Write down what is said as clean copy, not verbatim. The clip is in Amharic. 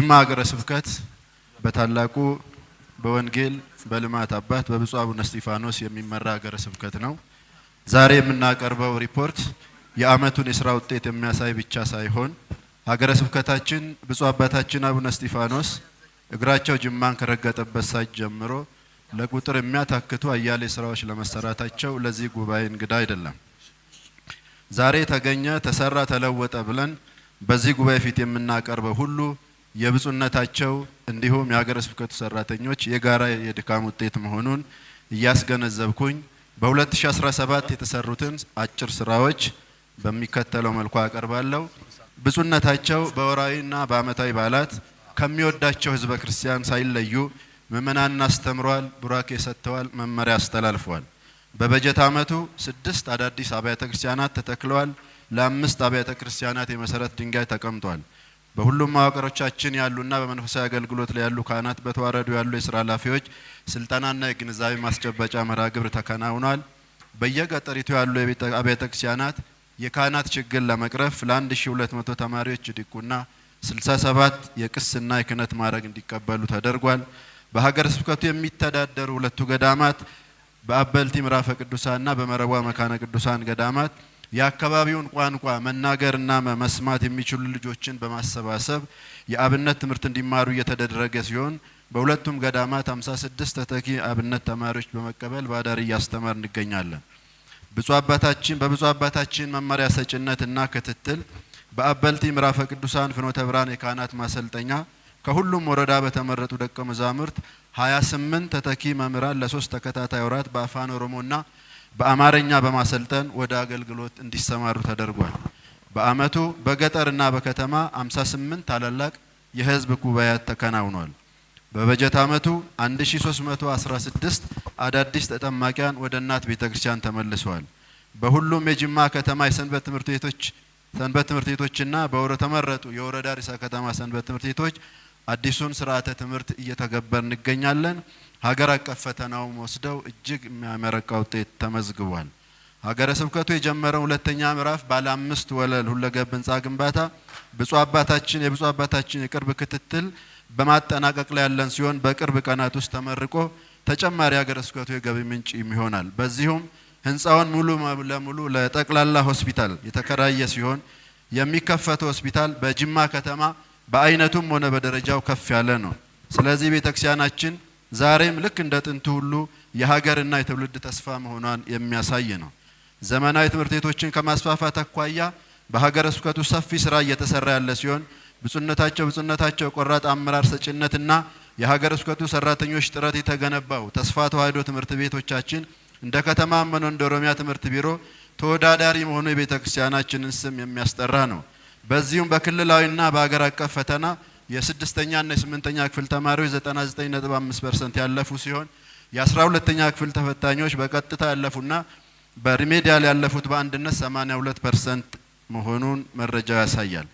ጅማ ሀገረ ስብከት በታላቁ በወንጌል በልማት አባት በብፁዕ አቡነ እስጢፋኖስ የሚመራ ሀገረ ስብከት ነው። ዛሬ የምናቀርበው ሪፖርት የአመቱን የሥራ ውጤት የሚያሳይ ብቻ ሳይሆን ሀገረ ስብከታችን ብፁዕ አባታችን አቡነ እስጢፋኖስ እግራቸው ጅማን ከረገጠበት ሰዓት ጀምሮ ለቁጥር የሚያታክቱ አያሌ ስራዎች ለመሰራታቸው ለዚህ ጉባኤ እንግዳ አይደለም። ዛሬ ተገኘ ተሰራ ተለወጠ ብለን በዚህ ጉባኤ ፊት የምናቀርበው ሁሉ የብፁዕነታቸው እንዲሁም የሀገረ ስብከቱ ሰራተኞች የጋራ የድካም ውጤት መሆኑን እያስገነዘብኩኝ በ2017 የተሰሩትን አጭር ስራዎች በሚከተለው መልኩ አቀርባለሁ። ብፁዕነታቸው በወራዊና በአመታዊ በዓላት ከሚወዳቸው ህዝበ ክርስቲያን ሳይለዩ ምእመናንን አስተምሯል፣ ቡራኬ ሰጥተዋል፣ መመሪያ አስተላልፈዋል። በበጀት አመቱ 6 አዳዲስ አብያተ ክርስቲያናት ተተክለዋል። ለ5 አብያተ ክርስቲያናት የመሰረት ድንጋይ ተቀምጧል። በሁሉም መዋቅሮቻችን ያሉና በመንፈሳዊ አገልግሎት ላይ ያሉ ካህናት በተዋረዱ ያሉ የሥራ ኃላፊዎች ስልጠናና የግንዛቤ ማስጨበጫ መርሃ ግብር ተከናውኗል። በየገጠሪቱ ያሉ አብያተ ክርስቲያናት የካህናት ችግር ለመቅረፍ ለ1200 ተማሪዎች ዲቁና 67 የቅስና የክህነት ማዕረግ እንዲቀበሉ ተደርጓል። በሀገረ ስብከቱ የሚተዳደሩ ሁለቱ ገዳማት በአበልቲ ምዕራፈ ቅዱሳንና በመረቧ መካነ ቅዱሳን ገዳማት የአካባቢውን ቋንቋ መናገርና መስማት የሚችሉ ልጆችን በማሰባሰብ የአብነት ትምህርት እንዲማሩ እየተደረገ ሲሆን በሁለቱም ገዳማት 56 ተተኪ አብነት ተማሪዎች በመቀበል ባዳሪ እያስተማር እንገኛለን። በብፁዕ አባታችን መመሪያ ሰጭነትና ክትትል በአበልቲ ምዕራፈ ቅዱሳን ፍኖተ ብርሃን የካህናት ማሰልጠኛ ከሁሉም ወረዳ በተመረጡ ደቀ መዛሙርት 28 ተተኪ መምህራን ለ3 ተከታታይ ወራት በአፋን ኦሮሞና በአማርኛ በማሰልጠን ወደ አገልግሎት እንዲሰማሩ ተደርጓል። በአመቱ በገጠርና በከተማ 58 ታላላቅ የህዝብ ጉባኤያት ተከናውኗል። በበጀት አመቱ 1316 አዳዲስ ተጠማቂያን ወደ እናት ቤተክርስቲያን ተመልሰዋል። በሁሉም የጅማ ከተማ የሰንበት ትምህርት ቤቶችና በተመረጡ የወረዳ ርዕሰ ከተማ ሰንበት ትምህርት ቤቶች አዲሱን ስርዓተ ትምህርት እየተገበር እንገኛለን። ሀገር አቀፍ ፈተናውን ወስደው እጅግ የሚያመረቃ ውጤት ተመዝግቧል። ሀገረ ስብከቱ የጀመረው ሁለተኛ ምዕራፍ ባለ 5 ወለል ሁለገብ ህንጻ ግንባታ የብፁዕ አባታችን የቅርብ ክትትል በማጠናቀቅ ላይ ያለን ሲሆን በቅርብ ቀናት ውስጥ ተመርቆ ተጨማሪ ሀገረ ስብከቱ የገቢ ምንጭ ይሆናል። በዚሁም ህንጻውን ሙሉ ለሙሉ ለጠቅላላ ሆስፒታል የተከራየ ሲሆን የሚከፈተው ሆስፒታል በጅማ ከተማ በአይነቱም ሆነ በደረጃው ከፍ ያለ ነው። ስለዚህ ቤተክርስቲያናችን ዛሬም ልክ እንደ ጥንቱ ሁሉ የሀገርና የትውልድ ተስፋ መሆኗን የሚያሳይ ነው። ዘመናዊ ትምህርት ቤቶችን ከማስፋፋት አኳያ በሀገረ ስብከቱ ሰፊ ስራ እየተሰራ ያለ ሲሆን ብፁዕነታቸው ቆራጥ አመራር ሰጭነትና የሀገረ ስብከቱ ሰራተኞች ጥረት የተገነባው ተስፋ ተዋሕዶ ትምህርት ቤቶቻችን እንደ ከተማ ሆነ እንደ ኦሮሚያ ትምህርት ቢሮ ተወዳዳሪ መሆኑ የቤተክርስቲያናችንን ስም የሚያስጠራ ነው። በዚሁም በክልላዊና በሀገር አቀፍ ፈተና የ6ኛና የ8ኛ ክፍል ተማሪዎች 99.5% ያለፉ ሲሆን የ12ኛ ክፍል ተፈታኞች በቀጥታ ያለፉና በሪሜዲያል ያለፉት በአንድነት 82% መሆኑን መረጃው ያሳያል።